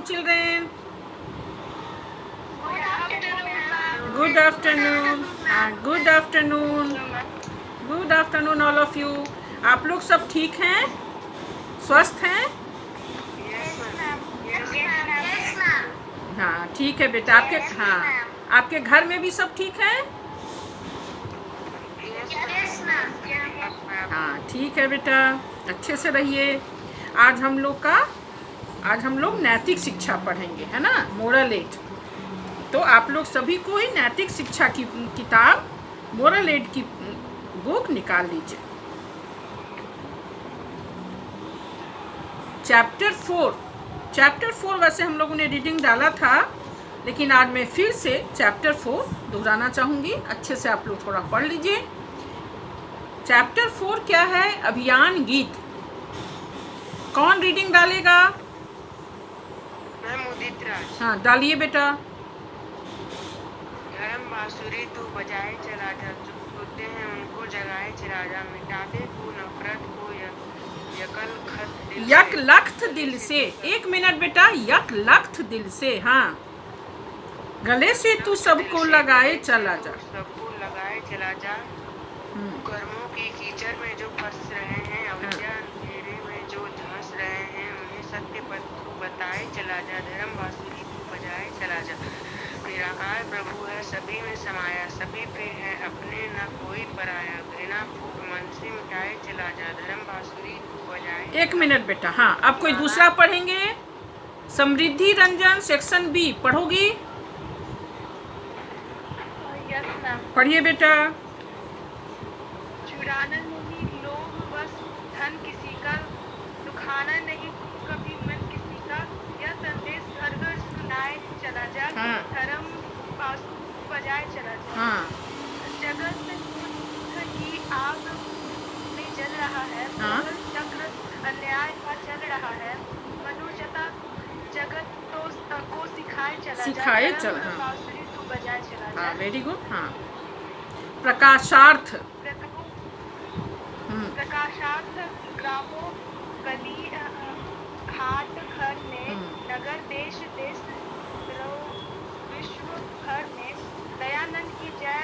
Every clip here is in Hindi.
children. Good afternoon. Good afternoon. Good afternoon all of you. आप लोग सब ठीक हैं? स्वस्थ हैं? हाँ ठीक है बेटा. आपके घर में भी सब ठीक है? हाँ ठीक है बेटा, अच्छे से रहिए. आज हम लोग नैतिक शिक्षा पढ़ेंगे, है ना, मोरल एड. तो आप लोग सभी को ही नैतिक शिक्षा की किताब मोरल एड की बुक निकाल लीजिए. चैप्टर 4 वैसे हम लोगों ने रीडिंग डाला था, लेकिन आज मैं फिर से चैप्टर 4 दोहराना चाहूँगी. अच्छे से आप लोग थोड़ा पढ़ लीजिए. चैप्टर 4 क्या है? अभियान गीत. कौन रीडिंग डालेगा? हाँ डालिए बेटा. धर्म बांसुरी तू बजाए चला जा, जो सोते हैं उनको जगाए चला जा, मिटा दे तू नफरत को यक लख्त दिल से. 1 मिनट बेटा. यक लख्त दिल से. हाँ, गले से तू सबको लगाए चला जा. सबको लगाए चला जा. कर्मों की कीचड़ में जो फंस रहे हैं, अविद्या अंधेरे में जो धंस रहे हैं, उन्हें सत्य पथ तू बताए चला जा. धर्म बांसुरी तू बजाए चला जा. निराकार प्रभु है सभी में समाया, सभी पे है अपने न कोई पराया. घृणा फूट मन से मिटाए चला जा. धर्म बांसुरी तू बजाए. 1 मिनट बेटा. हाँ, अब कोई दूसरा पढ़ेंगे? समृद्धि रंजन सेक्शन बी पढ़ोगी? पढ़िए बेटा. चुराना नहीं लोभ बस धन किसी का, दुखाना नहीं कभी मन किसी का. यह संदेश घर घर सुनाए चला जा. हाँ. धर्म बांसुरी बजाए चला जा. हाँ. जगत की आग में जल रहा है. हाँ. चक्र अन्याय का चल रहा है. मनुष्यता जगत को सिखाए चला जा. बांसुरी तू बजाए चला जा. हाँ, वेरी गुड. हाँ, प्रकाशार्थ. प्रकाशार्थ ग्रामों गली हाट घर में, नगर देश विश्व भर में दयानंद की जय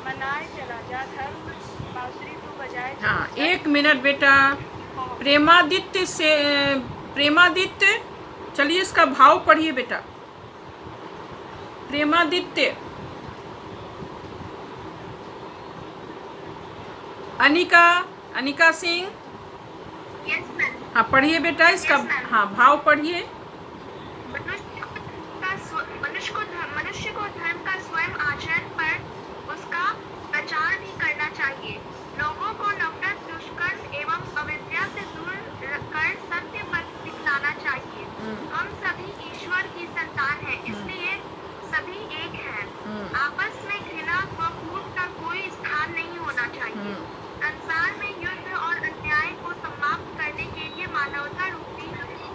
मनाए चला जा. धर्म बांसुरी तू बजाए. हाँ, 1 मिनट बेटा. प्रेमादित्य. चलिए इसका भाव पढ़िए बेटा. प्रेमादित्य. अनिका सिंह. हाँ पढ़िए बेटा इसका. हाँ, भाव पढ़िए. मनुष्य को धर्म का स्वयं आचरण पर उसका प्रचार भी करना चाहिए. लोगों को नफरत, दुष्कर्म एवं अविद्या से दूर कर सत्य पथ दिखलाना चाहिए. हम सभी ईश्वर की संतान हैं, इसलिए सभी एक हैं. आपस में घृणा व फूट का कोई स्थान नहीं होना चाहिए. संसार में युद्ध और अन्याय को समाप्त करने के लिए मानवता रूपी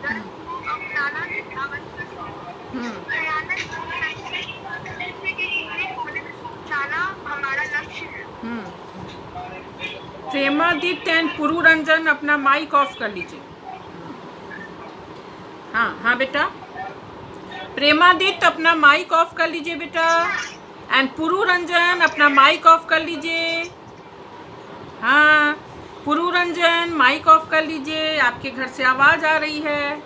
धर्म को अपनाना आवश्यक है. हमारा लक्ष्य है. प्रेमादित्य एंड पुरुरंजन अपना माइक ऑफ कर लीजिए. हाँ बेटा. प्रेमादित्य अपना माइक ऑफ कर लीजिए बेटा. एंड पुरुरंजन अपना माइक ऑफ कर लीजिए. हाँ, पुरुरंजन माइक ऑफ कर लीजिए. आपके घर से आवाज आ रही है.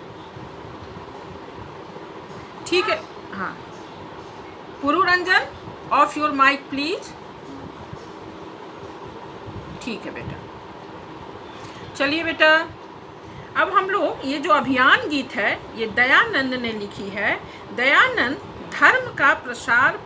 ठीक है. हाँ, पुरुरंजन ऑफ योर माइक प्लीज. ठीक है बेटा. चलिए बेटा, अब हम लोग ये जो अभियान गीत है ये दयानंद ने लिखी है. दयानंद धर्म का प्रचार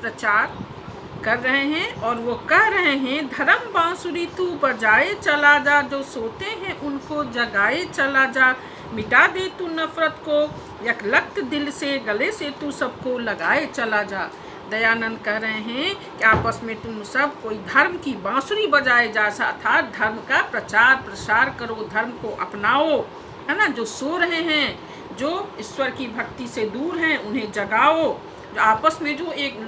कर रहे हैं और वो कह रहे हैं, धर्म बांसुरी तू बजाए चला जा, जो सोते हैं उनको जगाए चला जा. मिटा दे तू नफरत को यक लख्त दिल से, गले से तू सबको लगाए चला जा. दयानंद कह रहे हैं कि आपस में तुम सब कोई धर्म की बांसुरी बजाए जा, था धर्म का प्रसार करो, धर्म को अपनाओ, है ना. जो सो रहे हैं, जो ईश्वर की भक्ति से दूर हैं, उन्हें जगाओ. जो आपस में जो एक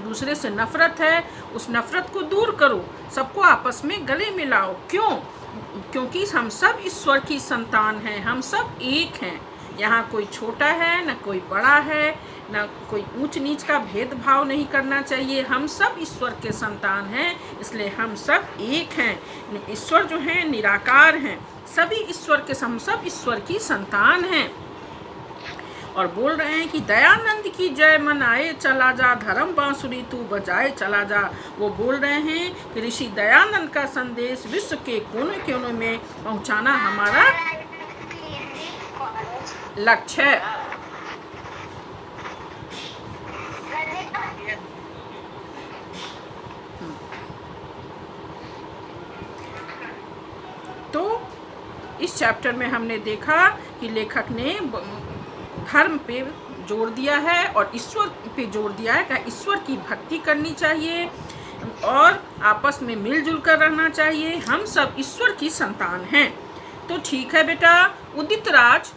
दूसरे से नफरत है, उस नफरत को दूर करो. सबको आपस में गले मिलाओ. क्योंकि हम सब ईश्वर की संतान हैं, हम सब एक हैं. यहाँ कोई छोटा है न कोई बड़ा है, न कोई ऊंच नीच का भेदभाव नहीं करना चाहिए। हम सब ईश्वर के संतान हैं, इसलिए हम सब एक हैं। ईश्वर जो हैं निराकार हैं, सभी ईश्वर के, हम सब ईश्वर की संतान हैं। और बोल रहे हैं कि दयानंद की जय मनाए चला जा, धर्म बांसुरी तू बजाए चला जा। वो बोल रहे हैं कि ऋषि दयानंद का संदेश विश्व के कोने कोने में पहुंचाना हमारा लक्ष्य है। तो इस चैप्टर में हमने देखा कि लेखक ने धर्म पे जोर दिया है और ईश्वर पे जोर दिया है कि ईश्वर की भक्ति करनी चाहिए और आपस में मिलजुल कर रहना चाहिए। हम सब ईश्वर की संतान हैं। तो ठीक है बेटा, उदित राज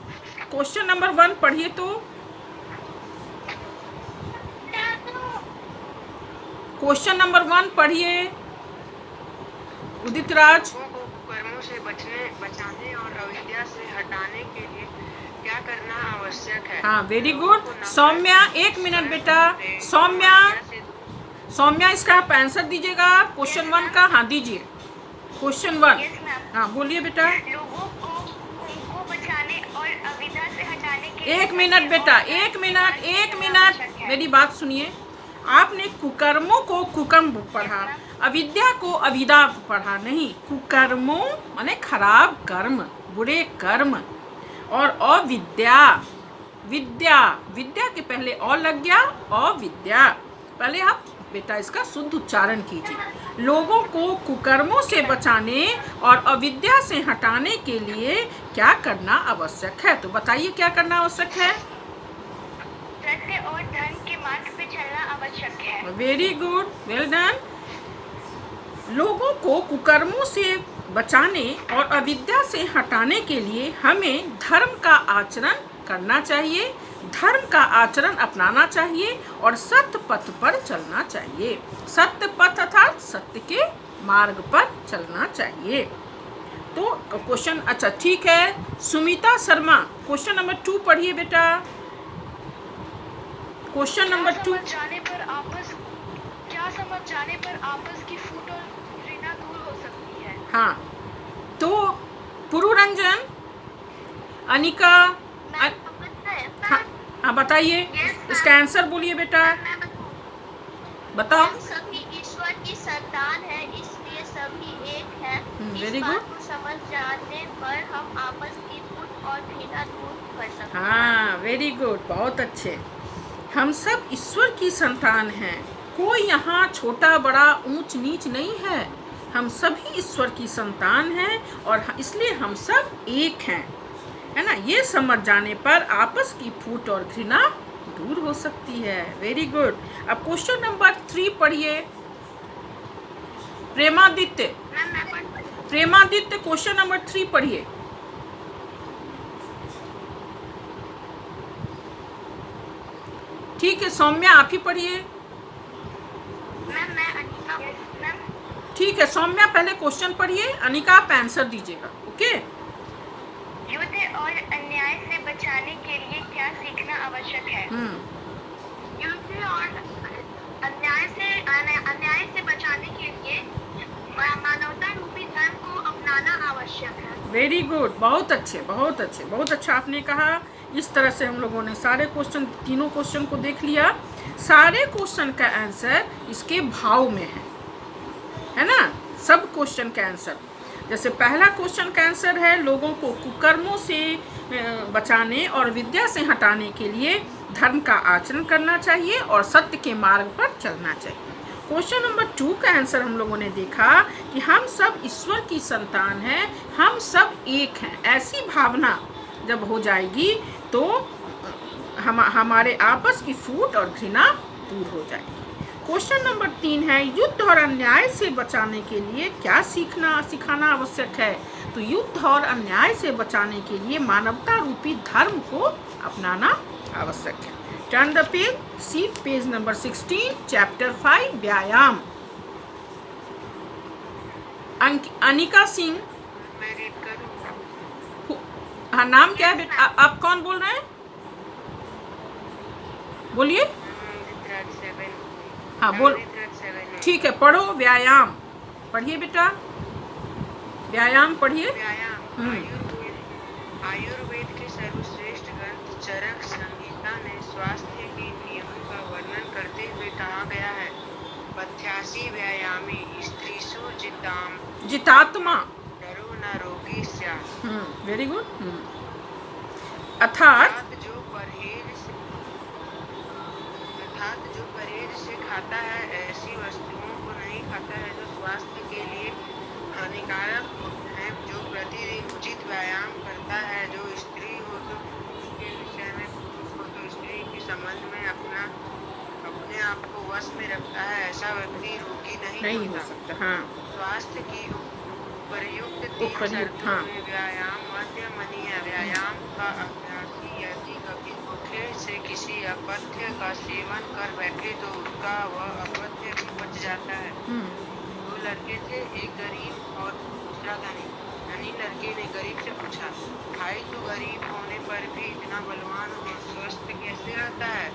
क्वेश्चन नंबर 1 पढ़िए। तो क्वेश्चन नंबर 1 पढ़िए उदित राज। कर्मों से बचाने और अविद्या से हटाने के लिए क्या करना आवश्यक है? हाँ, वेरी गुड। सौम्या 1 मिनट बेटा। सौम्या इसका आप आंसर दीजिएगा क्वेश्चन 1 का। हाँ दीजिए क्वेश्चन 1। हाँ बोलिए बेटा। लोगों को बचाने और अविद्या से हटाने के 1 मिनट बेटा, 1 मिनट मेरी बात सुनिए। आपने कुकर्मों को कुकर्म पढ़ा, अविद्या को अविद्या पढ़ा नहीं। कुकर्मों माने खराब कर्म, बुरे कर्म, और अविद्या, विद्या के पहले और लग गया अविद्या। पहले आप बेटा इसका शुद्ध उच्चारण कीजिए। लोगों को कुकर्मों से बचाने और अविद्या से हटाने के लिए क्या करना आवश्यक है? तो बताइए क्या करना आवश्यक है? सत्य और धर्म के मार्ग पे चलना आवश्यक है। Very good, well done. लोगों को कुकर्मों से बचाने और अविद्या से हटाने के लिए हमें धर्म का आचरण करना चाहिए, धर्म का आचरण अपनाना चाहिए और सत्य पथ पर चलना चाहिए। सत्य पथ अर्थात सत्य के मार्ग पर चलना चाहिए। तो क्वेश्चन, अच्छा ठीक है। सुमिता शर्मा क्वेश्चन नंबर 2 पढ़िए बेटा। Question number 2। क्या समझ जाने पर आपस की फूट और घृणा दूर हो सकती है? हाँ, तो पुरुरंजन, अनिका, हाँ बताइए इसका आंसर बोलिए बेटा। बताओ। हम सभी ईश्वर की संतान हैं, इसलिए सभी एक हैं। वेरी इस गुड। बात को समझ जाने पर हम आपस की फूट और घृणा दूर कर सकते हैं। हाँ वेरी गुड, बहुत अच्छे। हम सब ईश्वर की संतान हैं, कोई यहाँ छोटा बड़ा ऊंच नीच नहीं है। हम सभी ईश्वर की संतान हैं और इसलिए हम सब एक हैं, है ना। ये समझ जाने पर आपस की फूट और घृणा दूर हो सकती है। Very good. अब क्वेश्चन नंबर 3 पढ़िए। प्रेमादित्य क्वेश्चन नंबर 3 पढ़िए। ठीक है सौम्या आप ही पढ़िए। ठीक है सौम्या पहले क्वेश्चन पढ़िए, अनिका आप आंसर दीजिएगा। ओके। युद्ध और अन्याय से बचाने के लिए क्या सीखना आवश्यक है? युद्ध और अन्याय से बचाने के लिए मानवता रूपी धर्म को अपनाना आवश्यक है। वेरी गुड, बहुत अच्छे बहुत अच्छे, बहुत अच्छा आपने कहा। इस तरह से हम लोगों ने सारे क्वेश्चन, तीनों क्वेश्चन को देख लिया। सारे क्वेश्चन का आंसर इसके भाव में है ना। सब क्वेश्चन का आंसर, जैसे पहला क्वेश्चन का आंसर है लोगों को कुकर्मों से बचाने और विद्या से हटाने के लिए धर्म का आचरण करना चाहिए और सत्य के मार्ग पर चलना चाहिए। क्वेश्चन नंबर 2 का आंसर हम लोगों ने देखा कि हम सब ईश्वर की संतान हैं, हम सब एक हैं। ऐसी भावना जब हो जाएगी तो हमारे आपस की फूट और घृणा दूर हो जाएगी। क्वेश्चन नंबर 3 है युद्ध और अन्याय से बचाने के लिए क्या सिखाना आवश्यक है? तो युद्ध और अन्याय से बचाने के लिए मानवता रूपी धर्म को अपनाना आवश्यक है। Turn the page, see page number 16, chapter 5 व्यायाम। अनिका सिंह, हाँ, नाम क्या है बेटा? आप कौन बोल रहे हैं? बोलिए। ग्रेड 7। हाँ, बोल। ग्रेड 7 में। ठीक है, पढ़ो। व्यायाम पढ़िए बेटा, व्यायाम पढ़िए। व्यायाम। आयुर्वेद के सर्वश्रेष्ठ ग्रंथ चरक संहिता में स्वास्थ्य के नियमों का वर्णन करते हुए कहा गया है, पथ्यासी व्यायामी स्त्रीषु जितात्मा। नरो न रोगी स्यात्। Very good. अर्थात जो परहेज से खाता है ऐसी वस्तुओं को नहीं खाता है जो स्वास्थ्य के लिए हानिकारक है, जो प्रतिदिन उचित व्यायाम करता है, जो स्त्री हो तो उसके विषय में हो तो स्त्री के संबंध में अपने आप को वश में रखता है, ऐसा व्यक्ति रोगी नहीं हो होता। सकता। हाँ। स्वास्थ्य की उपर्युक्त 3 शर्तों में व्यायाम मध्यमनीय व्यायाम का अभ्यासी यदि कभी भूखे से किसी अपथ्य का सेवन कर बैठे तो उसका वह अपथ्य भी बच जाता है। 2 लड़के थे, एक गरीब और दूसरा धनी। धनी लड़के ने गरीब से पूछा, भाई तू गरीब होने पर भी इतना बलवान और स्वस्थ कैसे रहता है?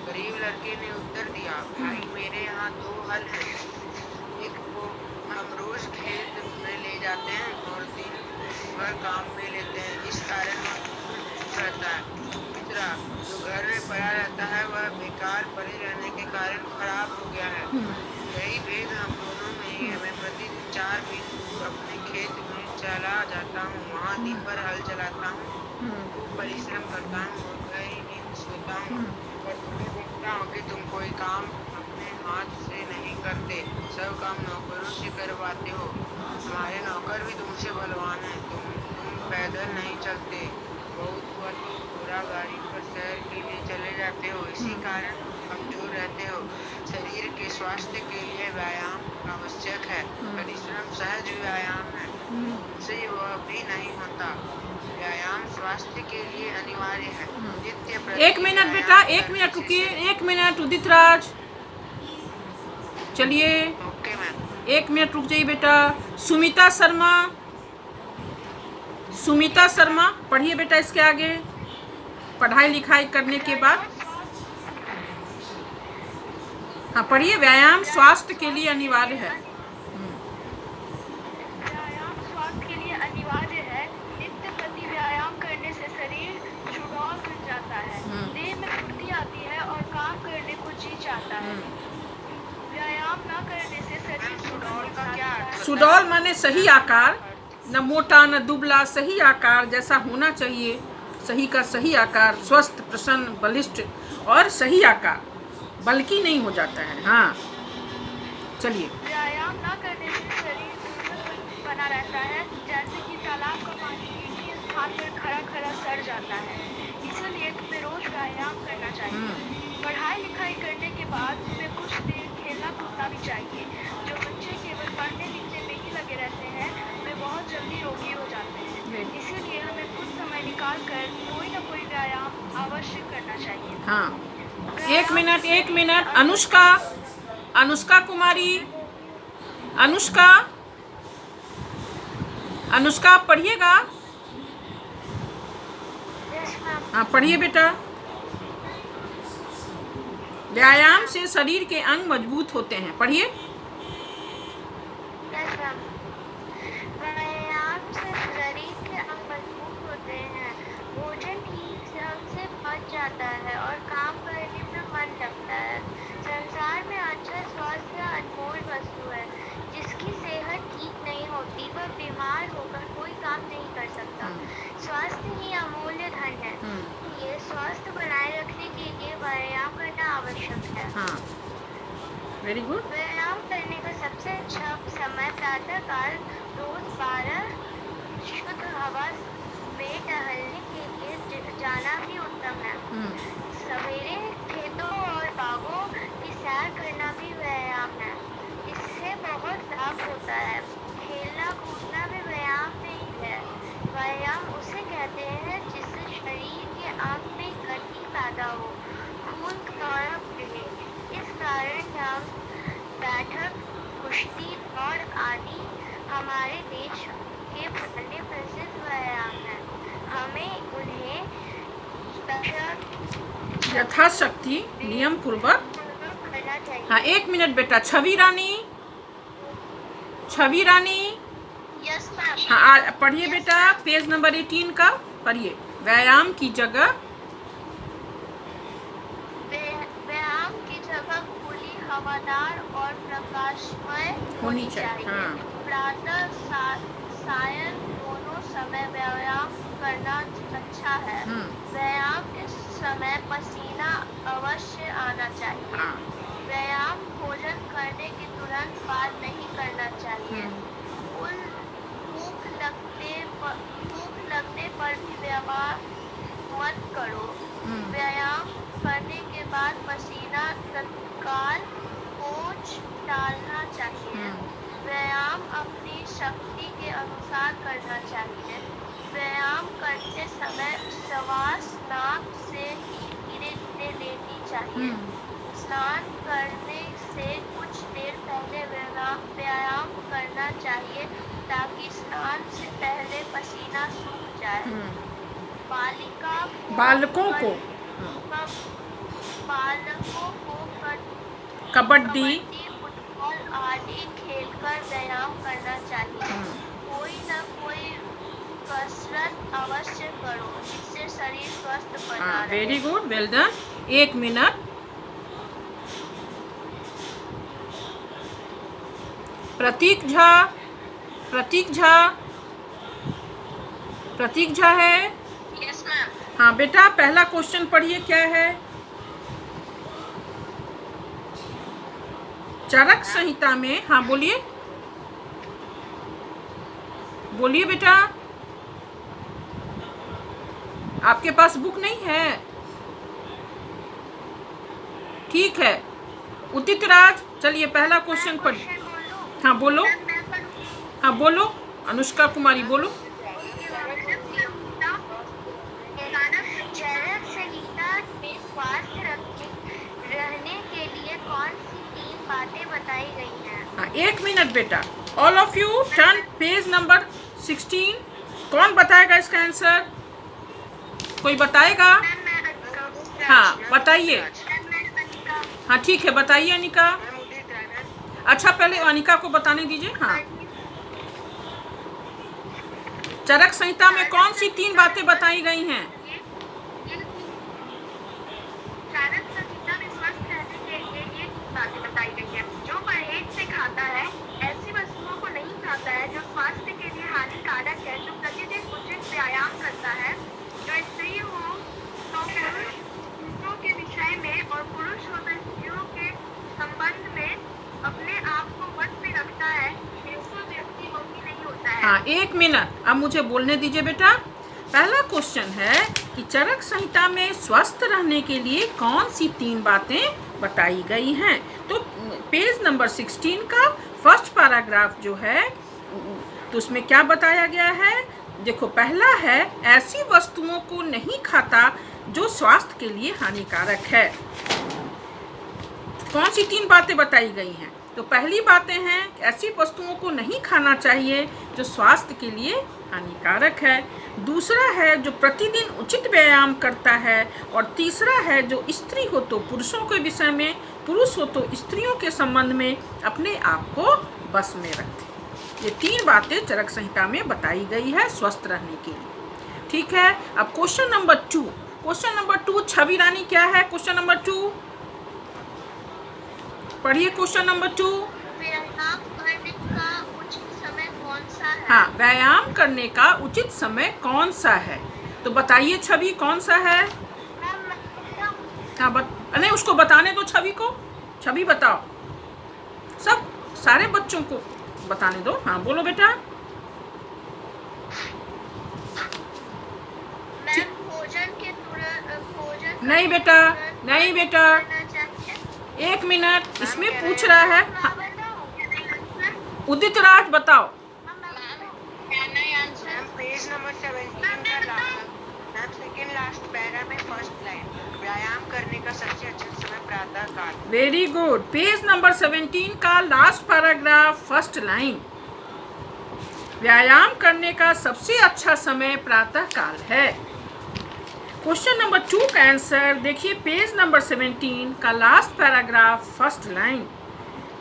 गरीब लड़के ने उत्तर दिया, भाई मेरे यहाँ 2 हल हैं, एक को हम रोज खेत में ले जाते हैं और दिन भर काम में लेते हैं, इस कारण वह रहता है। दूसरा जो घर में पड़ा रहता है वह बेकार पड़े रहने के कारण खराब हो गया है। यही भेद हम दोनों में ही है। मैं प्रतिदिन 4 मील दूर अपने खेत में चला जाता हूँ, वहाँ दिन भर हल चलाता हूँ, खूब परिश्रम करता हूँ और गहरी नींद सोता हूँ, पर तुम्हें देखता हूँ कि तुम कोई काम अपने हाथ से नहीं करते, सब काम नौकरों से करवाते हो। हमारे नौकर भी तुमसे बलवान हैं, तुम पैदल नहीं चलते, बहुत हुआ तो घोड़ा गाड़ी पर सैर के लिए चले जाते हो, इसी कारण कमजोर रहते हो। शरीर के स्वास्थ्य के लिए व्यायाम आवश्यक है। परिश्रम सहज व्यायाम है, उनसे वह भी नहीं होता। व्यायाम स्वास्थ्य के लिए अनिवार्य है। नित्य 1 मिनट बेटा, 1 मिनट रुकिए, 1 मिनट। उदित राज चलिए। Okay ma'am. 1 मिनट रुक जाइए बेटा। सुमिता शर्मा, सुमिता शर्मा पढ़िए बेटा इसके आगे। पढ़ाई लिखाई करने के बाद हाँ पढ़िए। व्यायाम स्वास्थ्य के लिए अनिवार्य है। व्यायाम स्वास्थ्य के लिए अनिवार्य है। नित्य प्रति व्यायाम करने से शरीर सुडौल बन जाता है, देह में फुर्ती आती है और काम करने को जी चाहता है। व्यायाम न करने से शरीर सुडौल का क्या अर्थ होता है? सुडौल माने सही आकार, न मोटा न दुबला, सही आकार जैसा होना चाहिए, सही का सही आकार, स्वस्थ प्रसन्न बलिष्ठ और सही आकार, बल्कि नहीं हो जाता है। हाँ चलिए। व्यायाम न करने से शरीर दुर्बल बना रहता है, जैसे कि तालाब का पानी एक ही स्थान पर खड़ा खड़ा सड़ जाता है। इसलिए तुम्हें रोज व्यायाम करना चाहिए। पढ़ाई लिखाई करने के बाद तुम्हें कुछ देर खेलना कूदना भी चाहिए। जो बच्चे केवल पढ़ने लिखने में ही लगे रहते हैं वे बहुत जल्दी रोगी हो जाते हैं। इसीलिए हमें कुछ समय निकाल कर कोई न कोई व्यायाम अवश्य करना चाहिए। हाँ 1 मिनट, 1 मिनट। अनुष्का, अनुष्का कुमारी, अनुष्का, अनुष्का आप पढ़िएगा। हाँ पढ़िए बेटा। व्यायाम से शरीर के अंग मजबूत होते हैं। पढ़िए। व्यायाम से शरीर के अंग मजबूत होते हैं, भोजन ठीक से पच जाता है और काम करने में मन लगता है। संसार में अच्छा स्वास्थ्य अनमोल वस्तु है। जिसकी सेहत ठीक नहीं होती वह बीमार होकर कोई काम नहीं कर सकता। स्वास्थ्य ही अमूल्य धन है। ये स्वास्थ्य बनाए रखने के लिए व्यायाम करना आवश्यक है। हाँ वेरी गुड। व्यायाम करने का सबसे अच्छा समय प्रातः काल रोज 12 शुद्ध हवा में टहलने के लिए जाना भी उत्तम है। सवेरे खेतों और बागों की सैर करना भी व्यायाम है। इससे बहुत लाभ होता है। खेलना कूदना भी व्यायाम में ही है। व्यायाम उसे कहते हैं जिससे शरीर के अंग में गति पैदा हो, खून दौड़ा बढ़े। इस कारण हम बैठक, कुश्ती, दौड़ आदि हमारे देश के पहले प्रसिद्ध व्यायाम हैं। हमें उन्हें यथाशक्ति नियम पूर्वक करना चाहिए। हाँ 1 मिनट बेटा। छवि रानी, छवि रानी यस मैम। हाँ पढ़िए बेटा पेज नंबर 18 का पढ़िए। व्यायाम की जगह व्यायाम की जगह खुली, हवादार और प्रकाशमय होनी चाहिए। हाँ। प्रातः सायं दोनों समय व्यायाम करना अच्छा है। व्यायाम के समय पसीना अवश्य आना चाहिए। हाँ। व्यायाम भोजन करने के तुरंत बाद नहीं करना चाहिए। भूख लगने पर भी व्यायाम मत करो। व्यायाम करने के बाद पसीना तत्काल पोंछ डालना चाहिए। व्यायाम अपनी शक्ति के अनुसार करना चाहिए। व्यायाम करते समय श्वास नाक से ही धीरे धीरे लेनी चाहिए। स्नान करने से कुछ देर पहले व्यायाम करना चाहिए ताकि स्नान से पहले पसीना सूख जाए। बालकों को कबड्डी फुटबॉल आदि खेलकर व्यायाम करना चाहिए। कोई न कोई कसरत अवश्य करो जिससे शरीर स्वस्थ बना रहे। Very good, well done. 1 minute. Prateek Jha, Prateek Jha, Prateek Jha है। Yes ma'am. हाँ बेटा पहला क्वेश्चन पढ़िए क्या है। चरक संहिता में, हाँ बोलिए बोलिए बेटा। आपके पास बुक नहीं है? ठीक है उदित राज, चलिए पहला क्वेश्चन पढ़िए। हाँ बोलो, हाँ बोलो अनुष्का कुमारी बोलो। चरक संहिता में स्वस्थ रहने के लिए कौन सी 3 बातें बताई गई हैं? हाँ 1 मिनट बेटा। All of you turn page number 16। कौन बताएगा इसका आंसर? कोई बताएगा? हाँ बताइए। हाँ ठीक है बताइए अनिका। अच्छा पहले अनिका को बताने दीजिए। हाँ चरक संहिता में कौन सी 3 बातें बताई गई हैं? चरक संहिता में स्वस्थ रहने के लिए ये बातें बताई गई हैं। जो परहेज से खाता है, ऐसी वस्तुओं को नहीं खाता है जो स्वास्थ्य के लिए हानिकारक है, जो प्रतिदिन उचित व्यायाम करता है, जो स्त्री हो तो पुरुषों के विषय में और पुरुष हो तो स्त्रियों के संबंध में अपने आप को वश में रखता है, ऐसा व्यक्ति रोगी नहीं होता है। हाँ 1 मिनट, अब मुझे बोलने दीजिए बेटा। पहला क्वेश्चन है कि चरक संहिता में स्वस्थ रहने के लिए कौन सी 3 बातें बताई गई हैं। तो पेज नंबर 16 का फर्स्ट पैराग्राफ जो है तो उसमें क्या बताया गया है। देखो पहला है ऐसी वस्तुओं को नहीं खाता जो स्वास्थ्य के लिए हानिकारक है। कौन सी 3 बातें बताई गई हैं? तो पहली बातें हैं ऐसी वस्तुओं को नहीं खाना चाहिए जो स्वास्थ्य के लिए हानिकारक है। दूसरा है जो प्रतिदिन उचित व्यायाम करता है। और तीसरा है जो स्त्री हो तो पुरुषों के विषय में, पुरुष हो तो स्त्रियों के संबंध में अपने आप को बस में रखते। ये 3 बातें चरक संहिता में बताई गई है स्वस्थ रहने के लिए। ठीक है अब क्वेश्चन नंबर 2। क्वेश्चन नंबर 2 छवि रानी क्या है? क्वेश्चन नंबर 2 पढ़िए। क्वेश्चन नंबर 2 व्यायाम करने का उचित समय कौन सा है? हाँ व्यायाम करने का उचित समय कौन सा है? तो बताइए छवि कौन सा है? हाँ नहीं उसको बताने दो छवि को। छवि बताओ, सब सारे बच्चों को बताने दो। हाँ बोलो बेटा। भोजन के तुरंत नहीं बेटा, नहीं बेटा 1 मिनट, इसमें पूछ रहा है। हाँ, उदित राज बताओ। पेज नंबर 17 का सेकंड लास्ट पैरा में फर्स्ट लाइन, व्यायाम करने का सबसे अच्छा समय प्रातः काल। Very good. पेज नंबर 17 का लास्ट पैराग्राफ फर्स्ट लाइन। व्यायाम करने का सबसे अच्छा समय प्रातः काल है। क्वेश्चन नंबर 2 का आंसर देखिए, पेज नंबर 17 का लास्ट पैराग्राफ फर्स्ट लाइन।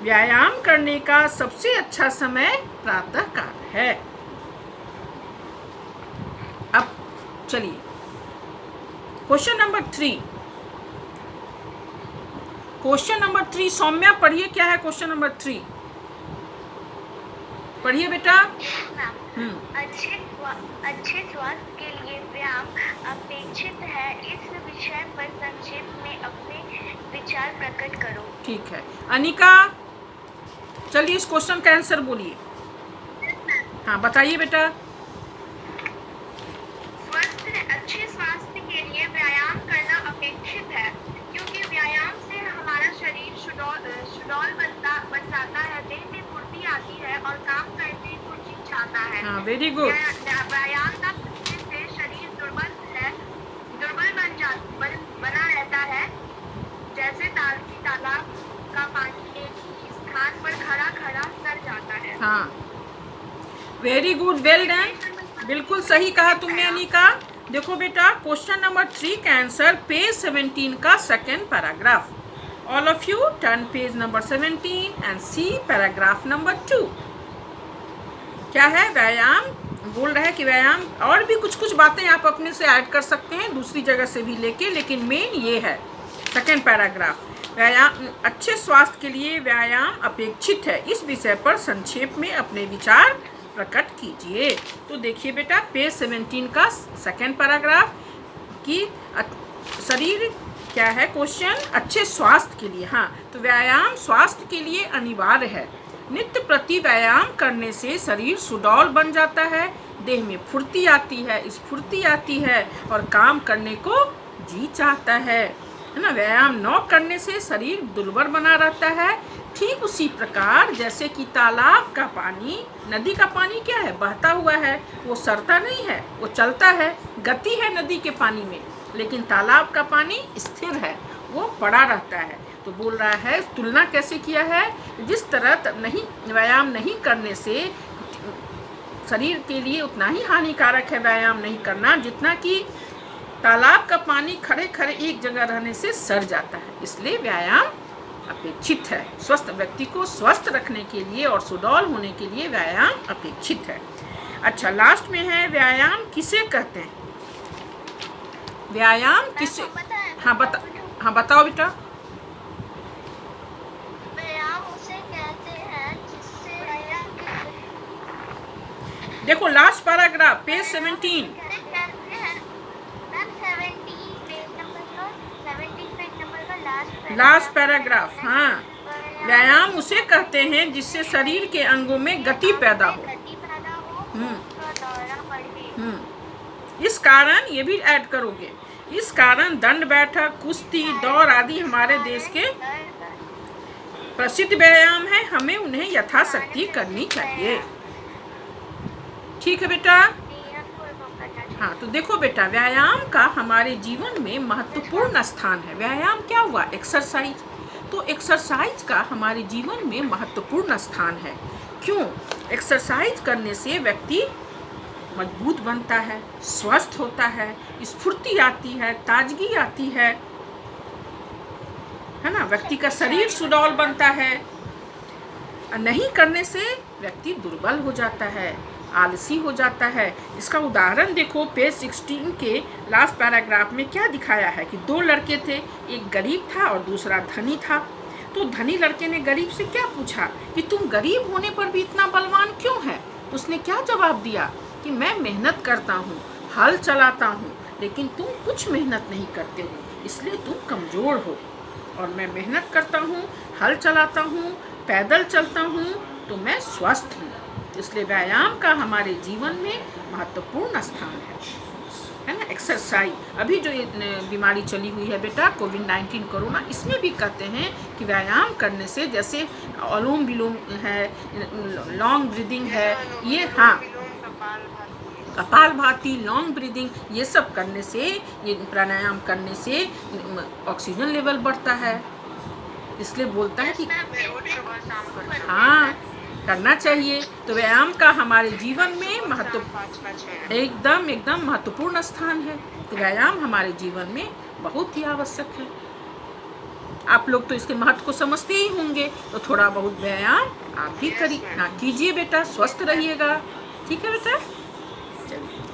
व्यायाम करने का सबसे अच्छा समय प्रातः काल है। अब चलिए question number 3। Question number 3 Saumya पढ़िए, क्या है क्वेश्चन नंबर 3? पढ़िए बेटा। अच्छे स्वास्थ्य के लिए व्यायाम अपेक्षित है। इस विषय पर संक्षेप में अपने विचार प्रकट करो। ठीक है अनिका, चलिए इस क्वेश्चन का आंसर बोलिए। हाँ बताइए बेटा। अच्छे स्वास्थ्य के लिए व्यायाम करना अपेक्षित है, क्योंकि व्यायाम से हमारा शरीर सुडौल बन जाता है, देह में फुर्ती आती है और काम करने को जी चाहता है। हाँ, वेरी गुड। व्यायाम न करने से शरीर दुर्बल बना रहता है, जैसे तालाब का पानी एक ही स्थान पर खड़ा सर जाता है। हाँ, वेरी गुड, वेल डन, बिल्कुल सही कहा तुमने अनिका। देखो बेटा, क्वेश्चन नंबर 3 का आंसर पेज 17 का second paragraph. All of you turn page number 17 and see paragraph number 2। क्या है? व्यायाम बोल रहा है कि व्यायाम, और भी कुछ बातें आप अपने से ऐड कर सकते हैं दूसरी जगह से भी लेके, लेकिन मेन ये है सेकेंड पैराग्राफ। व्यायाम अच्छे स्वास्थ्य के लिए व्यायाम अपेक्षित है, इस विषय पर संक्षेप में अपने विचार प्रकट कीजिए। तो देखिए बेटा, पेज 17 का सेकेंड पैराग्राफ की शरीर क्या है क्वेश्चन, अच्छे स्वास्थ्य के लिए। हाँ, तो व्यायाम स्वास्थ्य के लिए अनिवार्य है। नित्य प्रति व्यायाम करने से शरीर सुडौल बन जाता है, देह में फुर्ती आती है, स्फूर्ति आती है और काम करने को जी चाहता है ना। व्यायाम न करने से शरीर दुर्बल बना रहता है। ठीक उसी प्रकार जैसे कि तालाब का पानी, नदी का पानी क्या है? बहता हुआ है, वो सरता नहीं है, वो चलता है, गति है नदी के पानी में, लेकिन तालाब का पानी स्थिर है, वो पड़ा रहता है। तो बोल रहा है, तुलना कैसे किया है, जिस तरह व्यायाम नहीं करने से शरीर के लिए उतना ही हानिकारक है व्यायाम नहीं करना, जितना कि तालाब का पानी खड़े खड़े एक जगह रहने से सड़ जाता है। इसलिए व्यायाम अपेक्षित है। स्वस्थ व्यक्ति को स्वस्थ रखने के लिए और सुडौल होने के लिए व्यायाम अपेक्षित है। अच्छा, लास्ट में है व्यायाम किसे कहते हैं? व्यायाम किसे? हाँ बताओ बेटा। व्यायाम उसे कहते हैं जिससे देखो last paragraph page 17 last paragraph. हाँ, व्यायाम उसे कहते हैं जिससे शरीर के अंगों में गति पैदा हो। इस कारण ये भी ऐड करोगे, इस कारण दंड बैठक, कुश्ती, दौड़ आदि हमारे देश के प्रसिद्ध व्यायाम है, हमें उन्हें यथाशक्ति करनी चाहिए। ठीक है बेटा। हाँ, तो देखो बेटा, व्यायाम का हमारे जीवन में महत्वपूर्ण स्थान है। व्यायाम क्या हुआ? एक्सरसाइज। तो एक्सरसाइज का हमारे जीवन में महत्वपूर्ण स्थान है। क्यों? एक्सरसाइज करने से व्यक्ति मजबूत बनता है, स्वस्थ होता है, स्फूर्ति आती है, ताजगी आती है ना। व्यक्ति का शरीर सुडौल बनता है। नहीं करने से व्यक्ति दुर्बल हो जाता है, आलसी हो जाता है। इसका उदाहरण देखो, पेज 16 के लास्ट पैराग्राफ में क्या दिखाया है कि 2 लड़के थे, एक गरीब था और दूसरा धनी था। तो धनी लड़के ने गरीब से क्या पूछा कि तुम गरीब होने पर भी इतना बलवान क्यों है? तो उसने क्या जवाब दिया कि मैं मेहनत करता हूँ, हल चलाता हूँ, लेकिन तुम कुछ मेहनत नहीं करते हो, इसलिए तुम कमज़ोर हो। और मैं मेहनत करता हूँ, हल चलाता हूँ, पैदल चलता हूँ, तो मैं स्वस्थ हूँ। इसलिए व्यायाम का हमारे जीवन में महत्वपूर्ण स्थान है ना। एक्सरसाइज, अभी जो बीमारी चली हुई है बेटा कोविड-19 कोरोना, इसमें भी कहते हैं कि व्यायाम करने से, जैसे अनुलोम विलोम है, लॉन्ग ब्रीदिंग है, ये हाँ कपालभाति, लॉन्ग ब्रीदिंग, ये सब करने से, ये प्राणायाम करने से ऑक्सीजन लेवल बढ़ता है। इसलिए बोलता है कि हाँ, करना चाहिए। तो व्यायाम का हमारे जीवन में पाँच पाँच मिनट एकदम एकदम महत्वपूर्ण स्थान है। तो व्यायाम हमारे जीवन में बहुत ही आवश्यक है। आप लोग तो इसके महत्व को समझते ही होंगे, तो थोड़ा बहुत व्यायाम आप भी कीजिए बेटा, स्वस्थ रहिएगा। ठीक है बेटा, चलिए।